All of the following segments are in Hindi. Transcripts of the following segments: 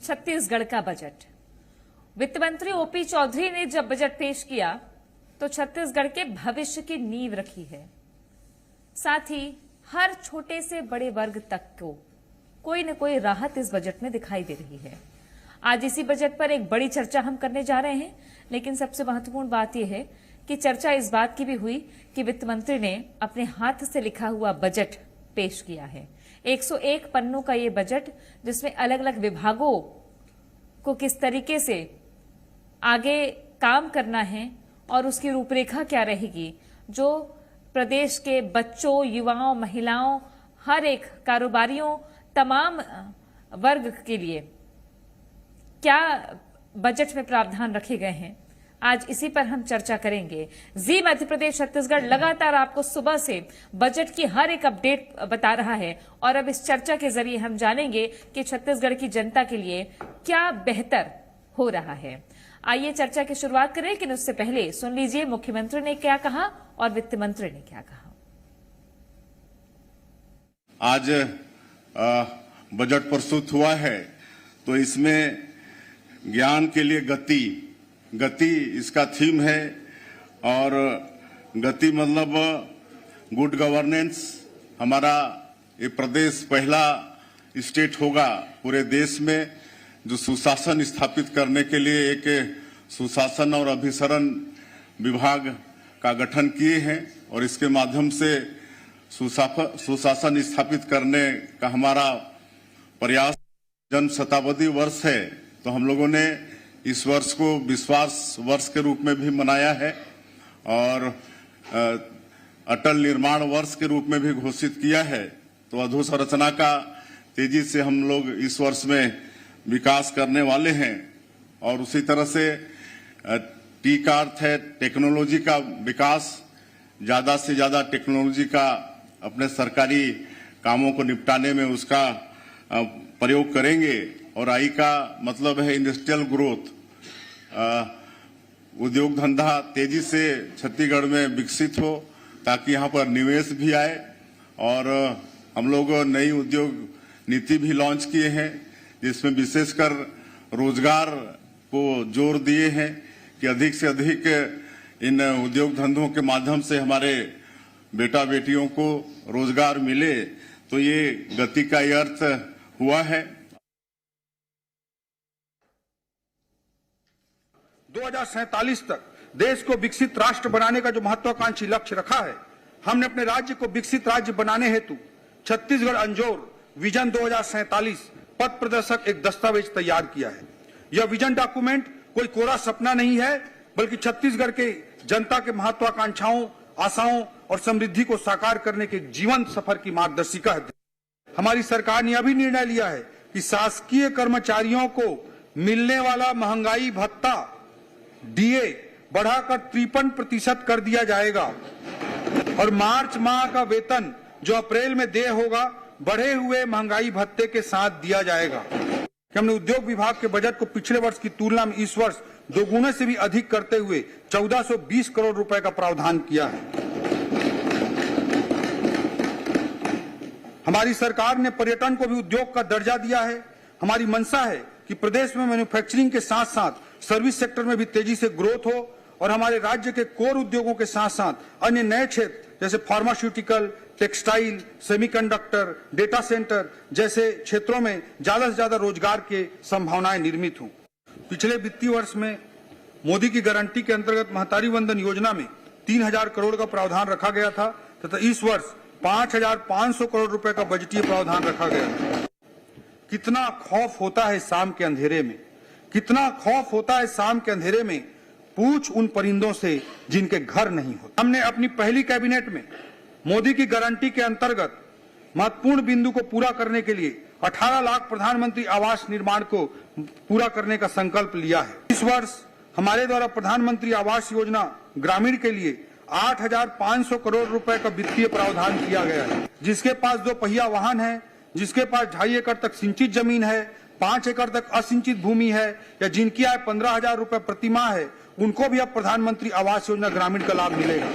छत्तीसगढ़ का बजट। वित्त मंत्री ओपी चौधरी ने जब बजट पेश किया तो छत्तीसगढ़ के भविष्य की नींव रखी है। साथ ही हर छोटे से बड़े वर्ग तक को कोई न कोई राहत इस बजट में दिखाई दे रही है। आज इसी बजट पर एक बड़ी चर्चा हम करने जा रहे हैं, लेकिन सबसे महत्वपूर्ण बात यह है कि चर्चा इस बात की भी हुई कि वित्त मंत्री ने अपने हाथ से लिखा हुआ बजट पेश किया है। 101 पन्नों का ये बजट, जिसमें अलग अलग विभागों को किस तरीके से आगे काम करना है और उसकी रूपरेखा क्या रहेगी, जो प्रदेश के बच्चों, युवाओं, महिलाओं, हर एक कारोबारियों, तमाम वर्ग के लिए क्या बजट में प्रावधान रखे गए हैं, आज इसी पर हम चर्चा करेंगे। जी मध्य प्रदेश छत्तीसगढ़ लगातार आपको सुबह से बजट की हर एक अपडेट बता रहा है और अब इस चर्चा के जरिए हम जानेंगे कि छत्तीसगढ़ की जनता के लिए क्या बेहतर हो रहा है। आइए चर्चा की शुरुआत करें, लेकिन उससे पहले सुन लीजिए मुख्यमंत्री ने क्या कहा और वित्त मंत्री ने क्या कहा। आज बजट प्रस्तुत हुआ है तो इसमें ज्ञान के लिए गति इसका थीम है और गति मतलब गुड गवर्नेंस। हमारा ये प्रदेश पहला स्टेट होगा पूरे देश में जो सुशासन स्थापित करने के लिए एक सुशासन और अभिसरण विभाग का गठन किए हैं और इसके माध्यम से सुशासन स्थापित करने का हमारा प्रयास जन शताब्दी वर्ष है। तो हम लोगों ने इस वर्ष को विश्वास वर्ष के रूप में भी मनाया है और अटल निर्माण वर्ष के रूप में भी घोषित किया है। तो अधोसंरचना का तेजी से हम लोग इस वर्ष में विकास करने वाले हैं और उसी तरह से टी का अर्थ है टेक्नोलॉजी का विकास। ज्यादा से ज्यादा टेक्नोलॉजी का अपने सरकारी कामों को निपटाने में उसका प्रयोग करेंगे और आई का मतलब है इंडस्ट्रियल ग्रोथ। उद्योग धंधा तेजी से छत्तीसगढ़ में विकसित हो ताकि यहाँ पर निवेश भी आए और हम लोग नई उद्योग नीति भी लॉन्च किए हैं जिसमें विशेषकर रोजगार को जोर दिए हैं कि अधिक से अधिक इन उद्योग धंधों के माध्यम से हमारे बेटा बेटियों को रोजगार मिले। तो ये गति का ये अर्थ हुआ है। 2047 तक देश को विकसित राष्ट्र बनाने का जो महत्वाकांक्षी लक्ष्य रखा है, हमने अपने राज्य को विकसित राज्य बनाने हेतु छत्तीसगढ़ अंजोर विजन 2047 पथ प्रदर्शक एक दस्तावेज तैयार किया है। यह विजन डॉक्यूमेंट कोई कोरा सपना नहीं है, बल्कि छत्तीसगढ़ के जनता के महत्वाकांक्षाओं, आशाओं और समृद्धि को साकार करने के जीवंत सफर की मार्गदर्शिका है। हमारी सरकार ने अभी निर्णय लिया है कि शासकीय कर्मचारियों को मिलने वाला महंगाई भत्ता डीए बढ़ाकर 53% कर दिया जाएगा और मार्च माह का वेतन जो अप्रैल में देय होगा बढ़े हुए महंगाई भत्ते के साथ दिया जाएगा। हमने उद्योग विभाग के बजट को पिछले वर्ष की तुलना में इस वर्ष दोगुने से भी अधिक करते हुए 1420 करोड़ रुपए का प्रावधान किया है। हमारी सरकार ने पर्यटन को भी उद्योग का दर्जा दिया है। हमारी मंशा है कि प्रदेश में मैन्युफैक्चरिंग के साथ साथ सर्विस सेक्टर में भी तेजी से ग्रोथ हो और हमारे राज्य के कोर उद्योगों के साथ साथ अन्य नए क्षेत्र जैसे pharmaceutical, textile, semiconductor, data centre जैसे क्षेत्रों में ज्यादा से ज्यादा रोजगार के संभावनाएं निर्मित हों। पिछले वित्तीय वर्ष में मोदी की गारंटी के अंतर्गत महतारी वंदन योजना में 3000 करोड़ का प्रावधान रखा गया था तथा इस वर्ष 5500 करोड़ रुपए का बजटीय प्रावधान रखा गया है। कितना खौफ होता है शाम के अंधेरे में, कितना खौफ होता है शाम के अंधेरे में, पूछ उन परिंदों से जिनके घर नहीं होते। हमने अपनी पहली कैबिनेट में मोदी की गारंटी के अंतर्गत महत्वपूर्ण बिंदु को पूरा करने के लिए 18 लाख प्रधानमंत्री आवास निर्माण को पूरा करने का संकल्प लिया है। इस वर्ष हमारे द्वारा प्रधानमंत्री आवास योजना ग्रामीण के लिए 8500 करोड़ रुपए का वित्तीय प्रावधान किया गया है। जिसके पास 2 पहिया वाहन है, जिसके पास 2.5 एकड़ तक सिंचित जमीन है, 5 एकड़ तक असिंचित भूमि है या जिनकी आय 15,000 रुपए प्रति माह है, उनको भी अब प्रधानमंत्री आवास योजना ग्रामीण का लाभ मिलेगा।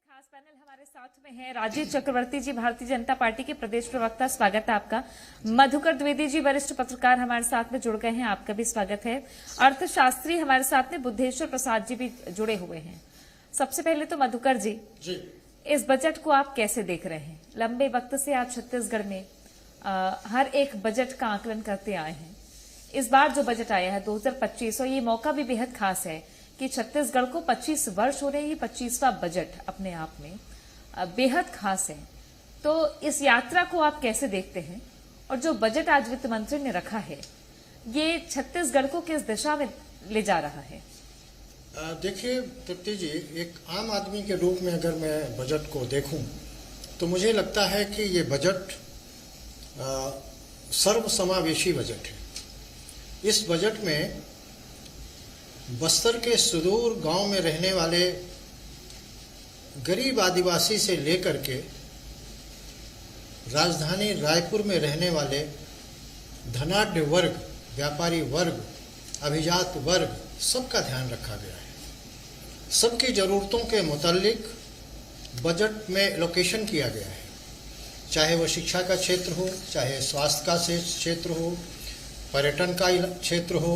खास पैनल हमारे साथ में है राजीव चक्रवर्ती जी, भारतीय जनता पार्टी के प्रदेश प्रवक्ता। स्वागत है आपका। मधुकर द्विवेदी जी, वरिष्ठ पत्रकार, हमारे साथ में जुड़ गए हैं, आपका भी स्वागत है। अर्थशास्त्री हमारे साथ में बुद्धेश्वर प्रसाद जी भी जुड़े हुए हैं। सबसे पहले तो मधुकर जी, इस बजट को आप कैसे देख रहे हैं? लंबे वक्त से आप छत्तीसगढ़ में हर एक बजट का आकलन करते आए हैं। इस बार जो बजट आया है 2025, और ये मौका भी बेहद खास है कि छत्तीसगढ़ को 25 वर्ष हो रहे हैं। 25वां बजट अपने आप में बेहद खास है। तो इस यात्रा को आप कैसे देखते हैं? और जो बजट आज वित्त मंत्री ने रखा है, ये छत्तीसगढ़ को किस दिशा में ले जा रहा है? देखिए तृप्ति जी, एक आम आदमी के रूप में अगर मैं बजट को देखूं तो मुझे लगता है कि ये बजट सर्वसमावेशी बजट है। इस बजट में बस्तर के सुदूर गांव में रहने वाले गरीब आदिवासी से लेकर के राजधानी रायपुर में रहने वाले धनाढ्य वर्ग, व्यापारी वर्ग, अभिजात वर्ग, सबका ध्यान रखा गया है। सबकी ज़रूरतों के मुतालिक बजट में एलोकेशन किया गया है, चाहे वो शिक्षा का क्षेत्र हो, चाहे स्वास्थ्य का क्षेत्र हो, पर्यटन का क्षेत्र हो,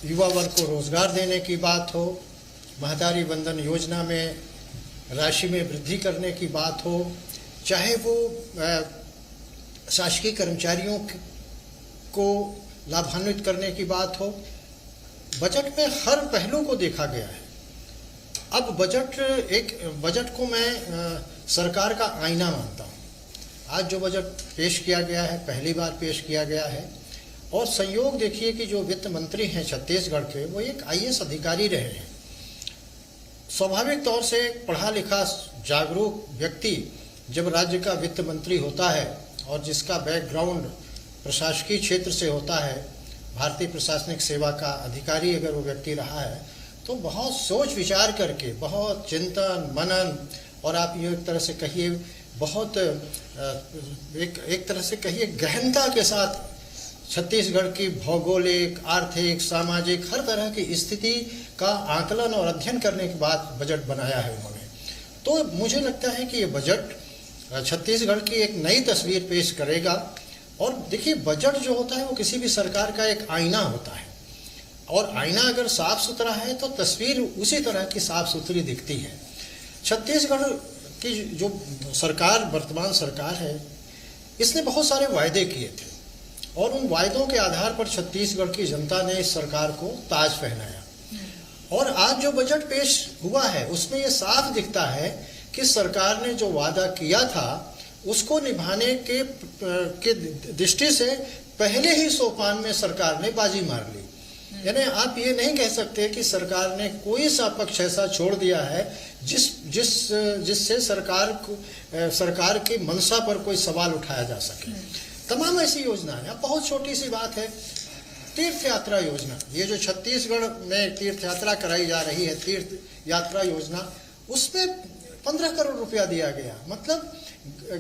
युवा वर्ग को रोजगार देने की बात हो, महतारी वंदन योजना में राशि में वृद्धि करने की बात हो, चाहे वो शासकीय कर्मचारियों को लाभान्वित करने की बात हो। बजट में हर पहलू को देखा गया है। अब बजट को मैं सरकार का आईना मानता हूँ। आज जो बजट पेश किया गया है, पहली बार पेश किया गया है, और संयोग देखिए कि जो वित्त मंत्री हैं छत्तीसगढ़ के, वो एक IAS अधिकारी रहे हैं। स्वाभाविक तौर से पढ़ा लिखा जागरूक व्यक्ति जब राज्य का वित्त मंत्री होता है और जिसका बैकग्राउंड प्रशासकीय क्षेत्र से होता है, भारतीय प्रशासनिक सेवा का अधिकारी अगर वो व्यक्ति रहा है, तो बहुत सोच विचार करके, बहुत चिंतन मनन, और आप ये एक तरह से कहिए बहुत एक तरह से कहिए गहनता के साथ छत्तीसगढ़ की भौगोलिक, आर्थिक, सामाजिक हर तरह की स्थिति का आकलन और अध्ययन करने के बाद बजट बनाया है उन्होंने। तो मुझे लगता है कि ये बजट छत्तीसगढ़ की एक नई तस्वीर पेश करेगा। और देखिए, बजट जो होता है वो किसी भी सरकार का एक आईना होता है, और आईना अगर साफ सुथरा है तो तस्वीर उसी तरह की साफ सुथरी दिखती है। छत्तीसगढ़ की जो सरकार, वर्तमान सरकार है, इसने बहुत सारे वायदे किए थे, और उन वायदों के आधार पर छत्तीसगढ़ की जनता ने इस सरकार को ताज पहनाया। और आज जो बजट पेश हुआ है उसमें ये साफ दिखता है कि सरकार ने जो वादा किया था उसको निभाने के दृष्टि से पहले ही सोपान में सरकार ने बाजी मार ली। यानी आप ये नहीं कह सकते कि सरकार ने कोई सा पक्ष ऐसा छोड़ दिया है जिससे सरकार की मंशा पर कोई सवाल उठाया जा सके। तमाम ऐसी योजनाएं, अब बहुत छोटी सी बात है, तीर्थ यात्रा योजना, ये जो छत्तीसगढ़ में तीर्थ यात्रा कराई जा रही है, तीर्थ यात्रा योजना, उसमें 15 करोड़ रुपया दिया गया। मतलब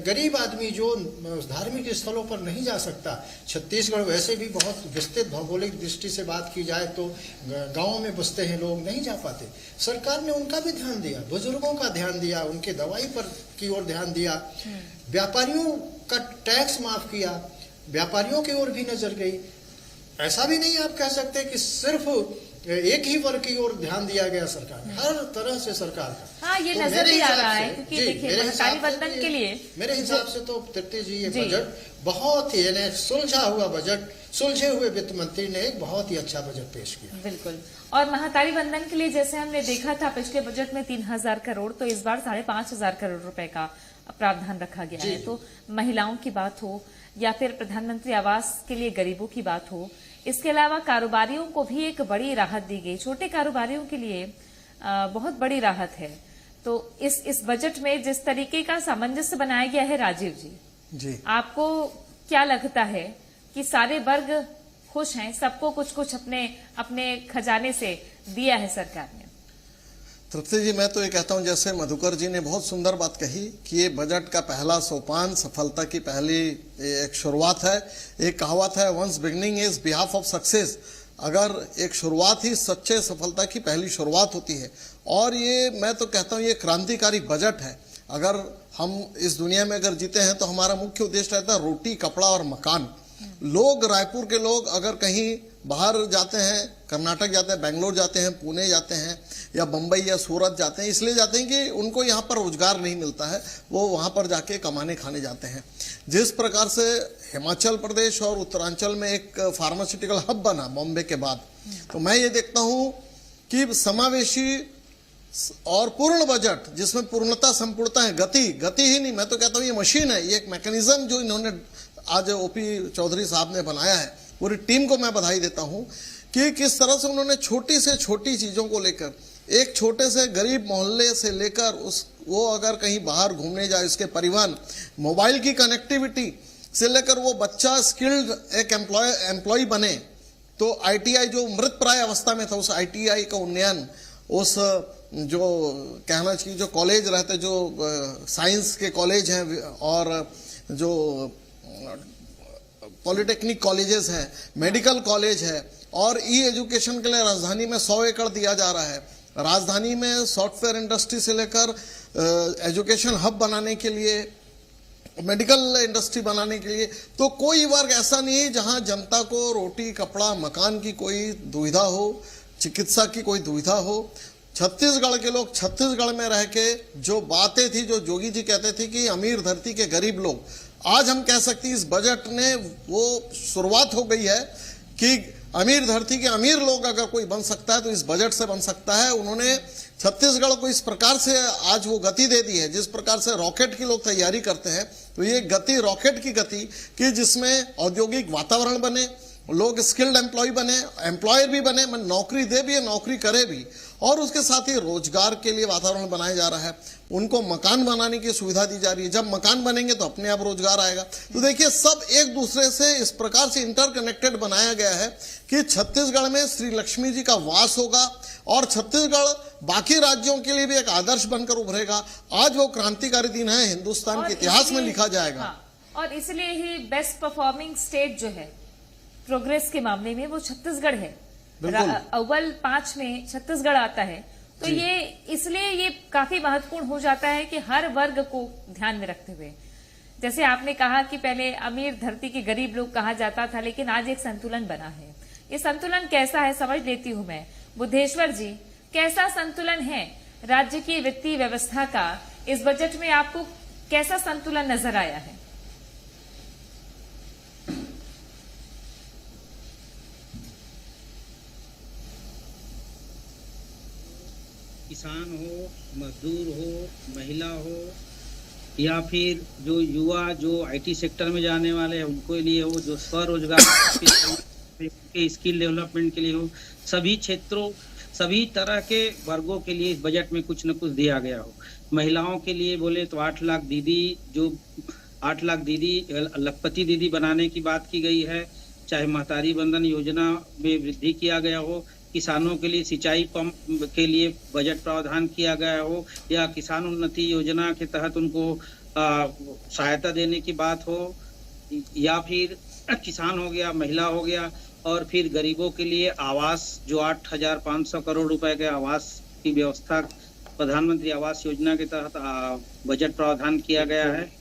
गरीब आदमी जो धार्मिक स्थलों पर नहीं जा सकता, छत्तीसगढ़ वैसे भी बहुत विस्तृत भौगोलिक दृष्टि से बात की जाए तो गांवों में बसते हैं लोग, नहीं जा पाते। सरकार ने उनका भी ध्यान दिया, बुजुर्गों का ध्यान दिया, उनके दवाई पर की ओर ध्यान दिया, व्यापारियों का टैक्स माफ किया, व्यापारियों की ओर भी नजर गई। ऐसा भी नहीं आप कह सकते कि सिर्फ एक ही वर्ग की ओर ध्यान दिया गया सरकार, हर तरह से सरकार का। हाँ, ये नजर ही आ रहा है, क्योंकि देखिए महतारी वंदन के लिए मेरे हिसाब से तो तृप्ति जी ये बजट बहुत ही सुलझा हुआ बजट, सुलझे हुए वित्त मंत्री ने एक बहुत ही अच्छा बजट पेश किया। बिल्कुल। और महतारी वंदन के लिए जैसे हमने देखा था पिछले बजट में 3000 करोड़, तो इस बार 5500 करोड़ रुपए का प्रावधान रखा गया है। तो महिलाओं की बात हो या फिर प्रधानमंत्री आवास के लिए गरीबों की बात हो, इसके अलावा कारोबारियों को भी एक बड़ी राहत दी गई। छोटे कारोबारियों के लिए बहुत बड़ी राहत है। तो इस बजट में जिस तरीके का सामंजस्य बनाया गया है, राजीव जी, आपको क्या लगता है कि सारे वर्ग खुश हैं? सबको कुछ कुछ अपने खजाने से दिया है सरकार ने? तृप्ति जी, मैं तो ये कहता हूं, जैसे मधुकर जी ने बहुत सुंदर बात कही कि ये बजट का पहला सोपान, सफलता की पहली एक शुरुआत है। एक कहावत है, once beginning is behalf of success. अगर एक शुरुआत ही सच्चे सफलता की पहली शुरुआत होती है और ये मैं तो कहता हूँ ये क्रांतिकारी बजट है। अगर हम इस दुनिया में अगर जीते हैं तो हमारा मुख्य उद्देश्य रहता है रोटी, कपड़ा और मकान। लोग, रायपुर के लोग अगर कहीं बाहर जाते हैं, कर्नाटक जाते हैं, बेंगलोर जाते हैं, पुणे जाते हैं या बम्बई या सूरत जाते हैं, इसलिए जाते हैं कि उनको यहाँ पर रोजगार नहीं मिलता है, वो वहाँ पर जाके कमाने खाने जाते हैं। जिस प्रकार से हिमाचल प्रदेश और उत्तरांचल में एक फार्मास्यूटिकल हब बना बॉम्बे के बाद, तो मैं ये देखता हूँ कि समावेशी और पूर्ण बजट जिसमें पूर्णता, संपूर्णता है, गति ही नहीं, मैं तो कहता हूँ ये मशीन है, ये एक मैकेनिज्म जो इन्होंने आज ओपी चौधरी साहब ने बनाया है। पूरी टीम को मैं बधाई देता हूँ कि किस तरह से उन्होंने छोटी से छोटी चीज़ों को लेकर, एक छोटे से गरीब मोहल्ले से लेकर वो अगर कहीं बाहर घूमने जाए, इसके परिवहन, मोबाइल की कनेक्टिविटी से लेकर वो बच्चा स्किल्ड एक एम्प्लॉय बने, तो ITI जो मृत प्राय अवस्था में था, उस ITI का उन्नयन, उस जो कहना चाहिए जो कॉलेज रहते, जो साइंस के कॉलेज हैं और जो पॉलिटेक्निक कॉलेजेस हैं, मेडिकल कॉलेज है, और एजुकेशन के लिए राजधानी में 100 एकड़ दिया जा रहा है। राजधानी में सॉफ्टवेयर इंडस्ट्री से लेकर एजुकेशन हब बनाने के लिए, मेडिकल इंडस्ट्री बनाने के लिए, तो कोई वर्ग ऐसा नहीं है जहां जनता को रोटी, कपड़ा, मकान की कोई दुविधा हो, चिकित्सा की कोई दुविधा हो। छत्तीसगढ़ के लोग छत्तीसगढ़ में रह के जो बातें थी, जो जोगी जी कहते थे कि अमीर धरती के गरीब लोग, आज हम कह सकते हैं इस बजट ने वो शुरुआत हो गई है कि अमीर धरती के अमीर लोग अगर कोई बन सकता है तो इस बजट से बन सकता है। उन्होंने छत्तीसगढ़ को इस प्रकार से आज वो गति दे दी है, जिस प्रकार से रॉकेट की लोग तैयारी करते हैं, तो ये गति रॉकेट की गति कि जिसमें औद्योगिक वातावरण बने, लोग स्किल्ड एम्प्लॉय बने, एम्प्लॉयर भी बने, मन नौकरी दे भी, नौकरी करे भी, और उसके साथ ही रोजगार के लिए वातावरण बनाया जा रहा है। उनको मकान बनाने की सुविधा दी जा रही है। जब मकान बनेंगे तो अपने आप रोजगार आएगा। तो देखिए सब एक दूसरे से इस प्रकार से इंटरकनेक्टेड बनाया गया है कि छत्तीसगढ़ में श्री लक्ष्मी जी का वास होगा और छत्तीसगढ़ बाकी राज्यों के लिए भी एक आदर्श बनकर उभरेगा। आज वो क्रांतिकारी दिन है, हिंदुस्तान के इतिहास में लिखा जाएगा। हाँ, और इसलिए ही बेस्ट परफॉर्मिंग स्टेट जो है प्रोग्रेस के मामले में वो छत्तीसगढ़ है। अव्वल 5 में छत्तीसगढ़ आता है, तो ये इसलिए ये काफी महत्वपूर्ण हो जाता है कि हर वर्ग को ध्यान में रखते हुए, जैसे आपने कहा कि पहले अमीर धरती के गरीब लोग कहा जाता था, लेकिन आज एक संतुलन बना है। ये संतुलन कैसा है समझ लेती हूं मैं। बुद्धेश्वर जी, कैसा संतुलन है राज्य की वित्तीय व्यवस्था का? इस बजट में आपको कैसा संतुलन नजर आया है? किसान हो, मजदूर हो, महिला हो, या फिर जो युवा जो IT सेक्टर में जाने वाले हैं उनको लिए हो, जो स्वरोजगार के स्किल डेवलपमेंट के लिए हो, सभी क्षेत्रों, सभी तरह के वर्गों के लिए इस बजट में कुछ न कुछ दिया गया हो। महिलाओं के लिए बोले तो 8 लाख दीदी, जो 8 लाख दीदी लखपति दीदी बनाने की बात की गई है, चाहे महतारी बंधन योजना में वृद्धि किया गया हो, किसानों के लिए सिंचाई पंप के लिए बजट प्रावधान किया गया हो, या किसान उन्नति योजना के तहत उनको सहायता देने की बात हो, या फिर किसान हो गया, महिला हो गया, और फिर गरीबों के लिए आवास जो 8,500 करोड़ रुपए के आवास की व्यवस्था प्रधानमंत्री आवास योजना के तहत बजट प्रावधान किया गया है।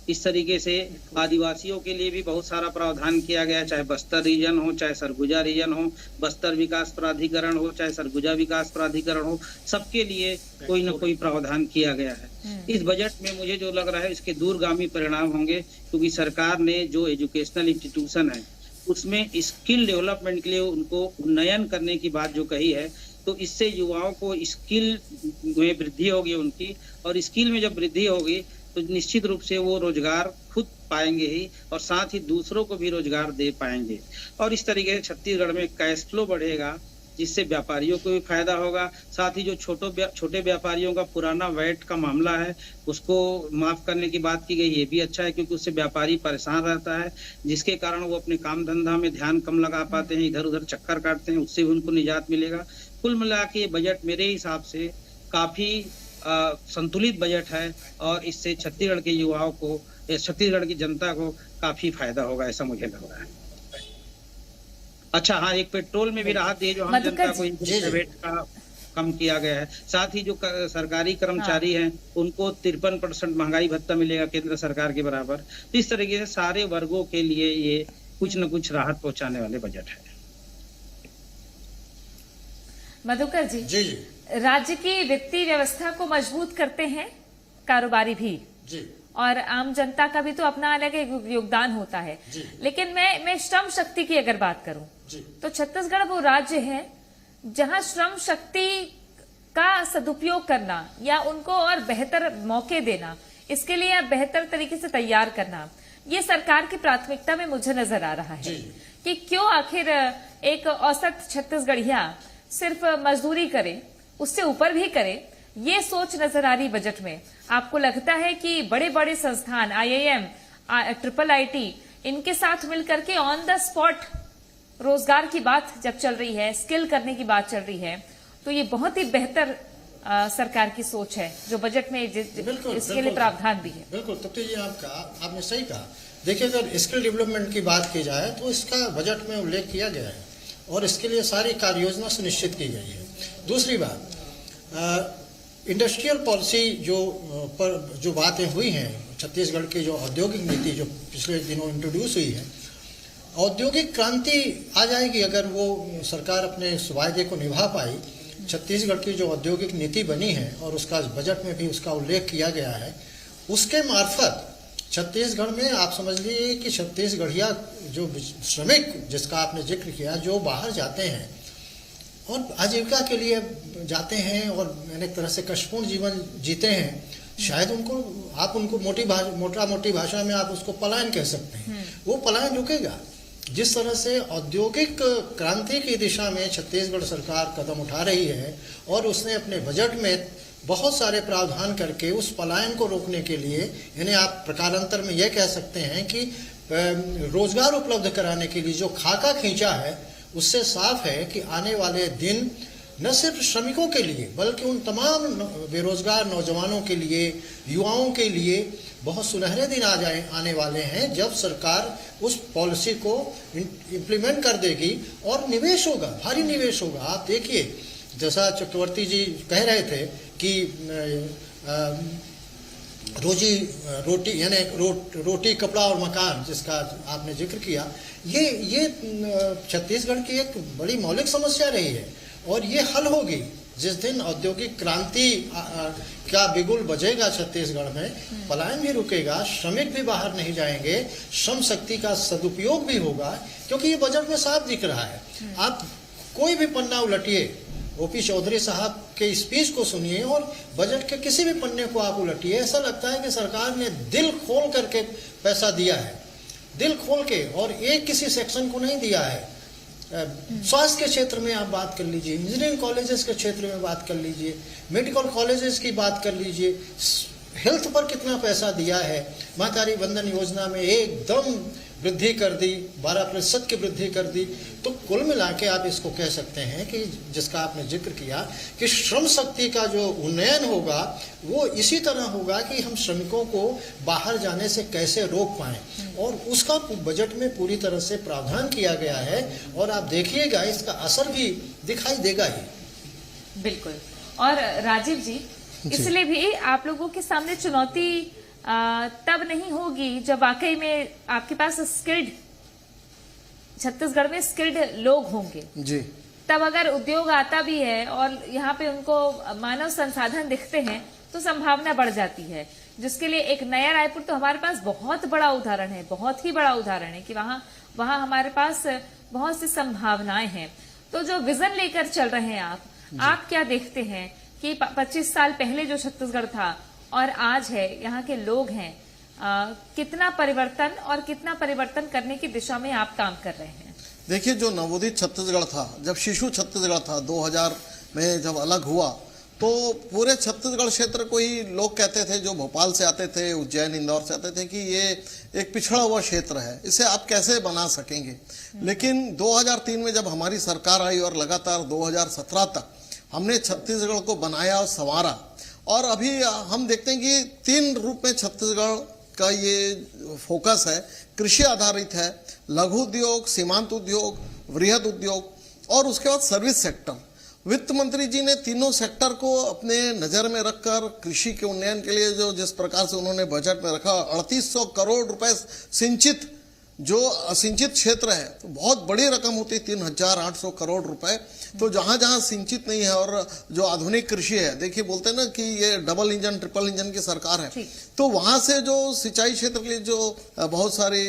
इस तरीके से आदिवासियों के लिए भी बहुत सारा प्रावधान किया गया है, चाहे बस्तर रीजन हो, चाहे सरगुजा रीजन हो, बस्तर विकास प्राधिकरण हो, चाहे सरगुजा विकास प्राधिकरण हो, सबके लिए कोई न कोई प्रावधान किया गया है। इस बजट में मुझे जो लग रहा है इसके दूरगामी परिणाम होंगे, क्योंकि सरकार ने जो एजुकेशनल इंस्टीट्यूशन है उसमें स्किल डेवलपमेंट के लिए उनको उन्नयन करने की बात जो कही है, तो इससे युवाओं को स्किल में वृद्धि होगी उनकी, और स्किल में जब वृद्धि होगी तो निश्चित रूप से वो रोजगार खुद पाएंगे ही, और साथ ही दूसरों को भी रोजगार दे पाएंगे। और इस तरीके से छत्तीसगढ़ में कैश फ्लो बढ़ेगा, जिससे व्यापारियों को भी फायदा होगा। साथ ही जो छोटे व्यापारियों का पुराना वैट का मामला है उसको माफ करने की बात की गई, ये भी अच्छा है, क्योंकि उससे व्यापारी परेशान रहता है, जिसके कारण वो अपने काम धंधा में ध्यान कम लगा पाते हैं, इधर उधर चक्कर काटते हैं, उससे भी उनको निजात मिलेगा। कुल मिला के ये बजट मेरे हिसाब से काफी संतुलित बजट है, और इससे छत्तीसगढ़ के युवाओं को, छत्तीसगढ़ की जनता को काफी फायदा होगा, ऐसा मुझे लग रहा है। अच्छा हाँ, एक पेट्रोल में भी राहत दी जो हम जनता को कम किया गया है। साथ ही जो सरकारी कर्मचारी हैं उनको 53% महंगाई भत्ता मिलेगा केंद्र सरकार के बराबर। तो इस तरीके से सारे वर्गों के लिए ये कुछ न कुछ राहत पहुंचाने वाले बजट है। मधुकर जी, जी जी राज्य की वित्तीय व्यवस्था को मजबूत करते हैं कारोबारी भी जी और आम जनता का भी तो अपना अलग एक योगदान होता है। जी। लेकिन मैं श्रम शक्ति की अगर बात करूं जी तो छत्तीसगढ़ वो राज्य है जहां श्रम शक्ति का सदुपयोग करना या उनको और बेहतर मौके देना, इसके लिए बेहतर तरीके से तैयार करना, ये सरकार की प्राथमिकता में मुझे नजर आ रहा है कि क्यों आखिर एक औसत छत्तीसगढ़िया सिर्फ मजदूरी करे, उससे ऊपर भी करे, ये सोच नजर आ रही बजट में। आपको लगता है कि बड़े बड़े संस्थान IIM, IIT इनके साथ मिलकर के ऑन द स्पॉट रोजगार की बात जब चल रही है, स्किल करने की बात चल रही है, तो ये बहुत ही बेहतर सरकार की सोच है जो बजट में इसके लिए प्रावधान भी है। बिल्कुल तृप्ति जी, आपने सही कहा। देखिए, अगर स्किल डेवलपमेंट की बात की जाए तो इसका बजट में उल्लेख किया गया है और इसके लिए सारी कार्य योजना सुनिश्चित की गई है। दूसरी बात, इंडस्ट्रियल पॉलिसी जो बातें हुई हैं, छत्तीसगढ़ की जो औद्योगिक नीति जो पिछले दिनों इंट्रोड्यूस हुई है, औद्योगिक क्रांति आ जाएगी अगर वो सरकार अपने इस वायदे को निभा पाई। छत्तीसगढ़ की जो औद्योगिक नीति बनी है और उसका बजट में भी उसका उल्लेख किया गया है, उसके मार्फत छत्तीसगढ़ में आप समझ लीजिए कि छत्तीसगढ़िया जो श्रमिक जिसका आपने जिक्र किया, जो बाहर जाते हैं और आजीविका के लिए जाते हैं और अनेक तरह से कष्टपूर्ण जीवन जीते हैं, शायद उनको मोटा मोटी भाषा में आप उसको पलायन कह सकते हैं। वो पलायन रुकेगा। जिस तरह से औद्योगिक क्रांति की दिशा में छत्तीसगढ़ सरकार कदम उठा रही है और उसने अपने बजट में बहुत सारे प्रावधान करके उस पलायन को रोकने के लिए, यानी आप प्रकारांतर में यह कह सकते हैं कि रोजगार उपलब्ध कराने के लिए जो खाका खींचा है, उससे साफ है कि आने वाले दिन न सिर्फ श्रमिकों के लिए बल्कि उन तमाम बेरोजगार नौजवानों के लिए, युवाओं के लिए बहुत सुनहरे दिन आने वाले हैं जब सरकार उस पॉलिसी को इम्प्लीमेंट कर देगी और निवेश होगा, भारी निवेश होगा। आप देखिए, जैसा चक्रवर्ती जी कह रहे थे कि रोटी यानी रोटी कपड़ा और मकान जिसका आपने जिक्र किया, ये छत्तीसगढ़ की एक बड़ी मौलिक समस्या रही है और ये हल होगी जिस दिन औद्योगिक क्रांति का बिगुल बजेगा छत्तीसगढ़ में। पलायन भी रुकेगा, श्रमिक भी बाहर नहीं जाएंगे, श्रम शक्ति का सदुपयोग भी होगा, क्योंकि ये बजट में साफ दिख रहा है। आप कोई भी पन्ना उलटिए, ओपी चौधरी साहब के स्पीच को सुनिए और बजट के किसी भी पन्ने को आप उलटिए, ऐसा लगता है कि सरकार ने दिल खोल करके पैसा दिया है, दिल खोल के, और एक किसी सेक्शन को नहीं दिया है। स्वास्थ्य के क्षेत्र में आप बात कर लीजिए, इंजीनियरिंग कॉलेजेस के क्षेत्र में बात कर लीजिए, मेडिकल कॉलेजेस की बात कर लीजिए, हेल्थ पर कितना पैसा दिया है। महतारी वंदन योजना में एकदम वृद्धि कर दी, 12% की वृद्धि कर दी। तो कुल मिला के आप इसको कह सकते हैं कि जिसका आपने जिक्र किया कि श्रम शक्ति का जो उन्नयन होगा वो इसी तरह होगा कि हम श्रमिकों को बाहर जाने से कैसे रोक पाएं, और उसका बजट में पूरी तरह से प्रावधान किया गया है और आप देखिएगा इसका असर भी दिखाई देगा ही। बिल्कुल। और राजीव जी, इसलिए भी आप लोगों के सामने चुनौती तब नहीं होगी जब वाकई में आपके पास स्किल्ड, छत्तीसगढ़ में स्किल्ड लोग होंगे जी। तब अगर उद्योग आता भी है और यहाँ पे उनको मानव संसाधन दिखते हैं तो संभावना बढ़ जाती है, जिसके लिए एक नया रायपुर तो हमारे पास बहुत बड़ा उदाहरण है, बहुत ही बड़ा उदाहरण है कि वहां हमारे पास बहुत सी संभावनाएं हैं। तो जो विजन लेकर चल रहे हैं आप क्या देखते हैं कि 25 साल पहले जो छत्तीसगढ़ था और आज है, यहाँ के लोग हैं, कितना परिवर्तन और कितना परिवर्तन करने की दिशा में आप काम कर रहे हैं? देखिए, जो नवोदित छत्तीसगढ़ था, जब शिशु छत्तीसगढ़ था 2000 में जब अलग हुआ, तो पूरे छत्तीसगढ़ क्षेत्र को ही लोग कहते थे, जो भोपाल से आते थे, उज्जैन इंदौर से आते थे, कि ये एक पिछड़ा हुआ क्षेत्र है, इसे आप कैसे बना सकेंगे। लेकिन 2003 में जब हमारी सरकार आई और लगातार 2017 तक हमने छत्तीसगढ़ को बनाया और संवारा, और अभी हम देखते हैं कि 3 रूप में छत्तीसगढ़ का ये फोकस है। कृषि आधारित है, लघु उद्योग, सीमांत उद्योग, वृहद उद्योग, और उसके बाद सर्विस सेक्टर। वित्त मंत्री जी ने तीनों सेक्टर को अपने नजर में रखकर कृषि के उन्नयन के लिए जो जिस प्रकार से उन्होंने बजट में रखा, 3800 करोड़ रुपए सिंचित, जो असिंचित क्षेत्र है तो बहुत बड़ी रकम होती है, 3800 करोड़ रुपए। तो जहां जहां सिंचित नहीं है और जो आधुनिक कृषि है, देखिए बोलते हैं ना कि ये डबल इंजन ट्रिपल इंजन की सरकार है, तो वहां से जो सिंचाई क्षेत्र के लिए जो बहुत सारी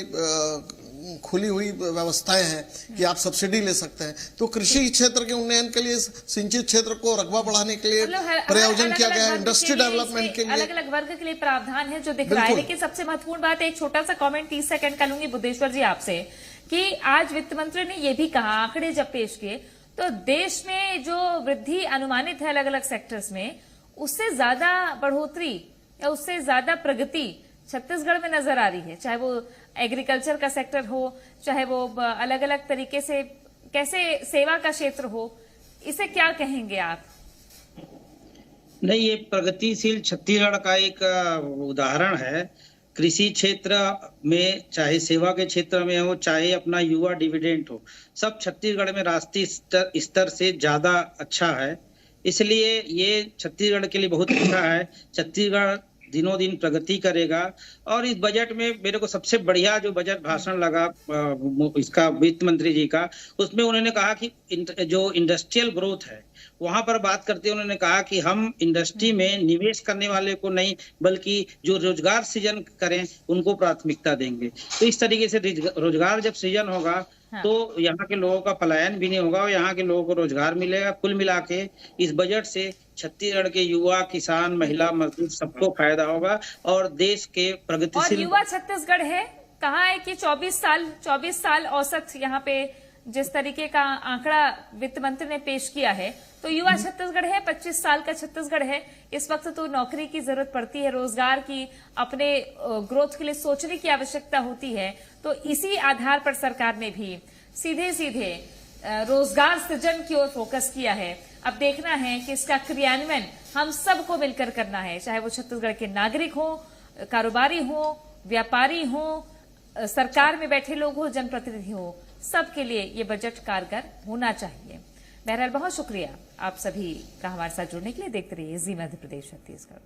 खुली हुई व्यवस्थाएं हैं कि आप सब्सिडी ले सकते हैं, तो कृषि क्षेत्र के उन्नयन के लिए, सिंचित क्षेत्र को रकबा बढ़ाने के लिए प्रायोजन किया गया है, इंडस्ट्री डेवलपमेंट के लिए अलग अलग वर्ग के लिए प्रावधान है जो दिख रहा है। लेकिन सबसे महत्वपूर्ण बात, एक छोटा सा कमेंट 30 सेकंड का लूंगी बुद्धेश्वर जी आपसे, कि आज वित्त मंत्री ने यह भी कहा, आंकड़े जब पेश किए, तो देश में जो वृद्धि अनुमानित है अलग अलग सेक्टर्स में, उससे ज्यादा बढ़ोतरी या उससे ज्यादा प्रगति छत्तीसगढ़ में नजर आ रही है। चाहे वो एग्रीकल्चर का सेक्टर हो, चाहे वो अलग अलग तरीके से कैसे सेवा का क्षेत्र हो, इसे क्या कहेंगे आप? नहीं, ये प्रगतिशील छत्तीसगढ़ का एक उदाहरण है। कृषि क्षेत्र में, चाहे सेवा के क्षेत्र में हो, चाहे अपना युवा डिविडेंड हो, सब छत्तीसगढ़ में राष्ट्रीय स्तर से ज्यादा अच्छा है। इसलिए ये छत्तीसगढ़ के लिए बहुत अच्छा है। छत्तीसगढ़ दिनों दिन प्रगति करेगा। और इस बजट में मेरे को सबसे बढ़िया जो बजट भाषण लगा इसका वित्त मंत्री जी का, उसमें उन्होंने कहा कि जो इंडस्ट्रियल ग्रोथ है वहां पर बात करते हुए उन्होंने कहा कि हम इंडस्ट्री में निवेश करने वाले को नहीं, बल्कि जो रोजगार सृजन करें उनको प्राथमिकता देंगे। तो इस तरीके से रोजगार जब सृजन होगा तो यहाँ के लोगों का पलायन भी नहीं होगा और यहाँ के लोगों को रोजगार मिलेगा। कुल मिला के इस बजट से छत्तीसगढ़ के युवा, किसान, महिला, मजदूर सबको फायदा होगा और देश के प्रगतिशील। और युवा छत्तीसगढ़ है, कहा है कि 24 साल औसत यहाँ पे जिस तरीके का आंकड़ा वित्त मंत्री ने पेश किया है, तो युवा छत्तीसगढ़ है, 25 साल का छत्तीसगढ़ है। इस वक्त तो नौकरी की जरूरत पड़ती है, रोजगार की, अपने ग्रोथ के लिए सोचने की आवश्यकता होती है। तो इसी आधार पर सरकार ने भी सीधे सीधे रोजगार सृजन की ओर फोकस किया है। अब देखना है कि इसका क्रियान्वयन हम सबको मिलकर करना है, चाहे वो छत्तीसगढ़ के नागरिक हो, कारोबारी हो, व्यापारी हो, सरकार में बैठे लोग हो, जनप्रतिनिधि हो, सबके लिए ये बजट कारगर होना चाहिए। बहरहाल बहुत शुक्रिया आप सभी का हमारे साथ जुड़ने के लिए। देखते रहिए जी मध्य प्रदेश छत्तीसगढ़।